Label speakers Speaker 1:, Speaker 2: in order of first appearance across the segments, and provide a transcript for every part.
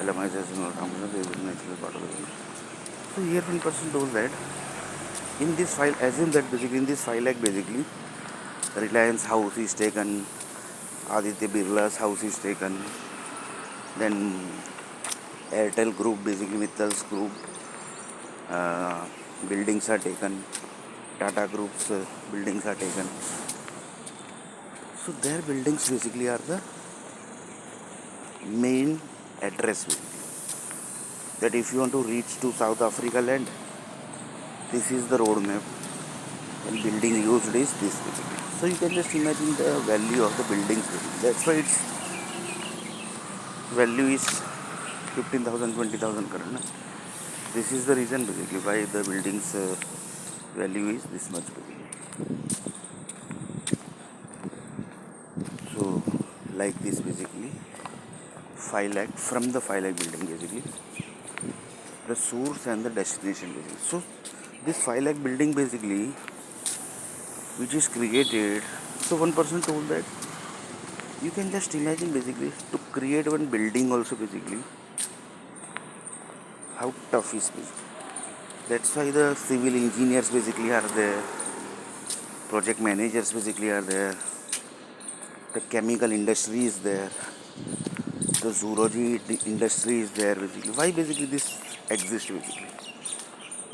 Speaker 1: LMIs in Tamil, they will naturally part of it. So here one person told that in this file, assume that basically in this 5 lakh basically Reliance house is taken, Aditya Birla's house is taken, then Airtel group basically Mittal's group uh, buildings are taken, Tata group's buildings are taken. So their buildings basically are the main address basically. That if you want to reach to South Africa land, this is the road map and building used is this basically. So you can just imagine the value of the buildings basically. That's why its value is 15,000, 20,000 current. This is the reason basically why the buildings value is this much basically. So like this basically 5 lakh from the 5 lakh building basically the source and the destination basically. So this 5 lakh building basically which is created, so one person told that you can just imagine basically to create one building also basically how tough is basically. That's why the civil engineers basically are there, project managers basically are there, the chemical industry is there, the zoology industry is there basically. Why basically this exists basically?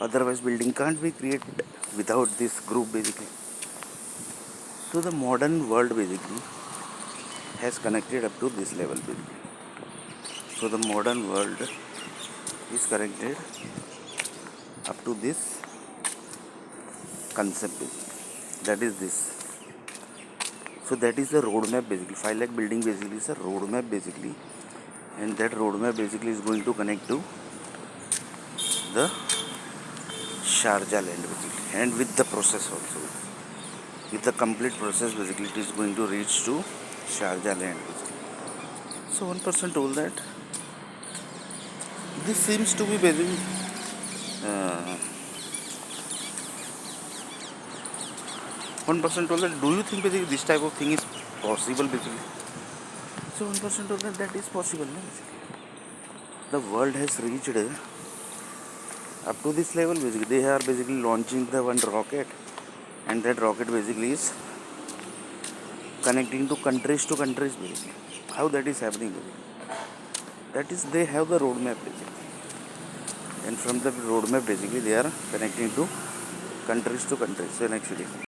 Speaker 1: Otherwise building can't be created without this group basically. So the modern world basically has connected up to this level basically. So the modern world is connected up to this concept basically. That is this. So that is the roadmap basically. 5 lakh building basically is a roadmap basically, and that roadmap basically is going to connect to the Sharjah land basically, and with the process also. With the complete process basically it is going to reach to Sharjah land basically. So one person told that this seems to be basically uh, one person told that do you think basically this type of thing is possible basically? So one person told that is possible no? Basically. The world has reached up to this level basically. They are basically launching the one rocket, and that rocket basically is connecting to countries basically. How that is happening basically? That is they have the roadmap basically, and from the roadmap basically they are connecting to countries. So next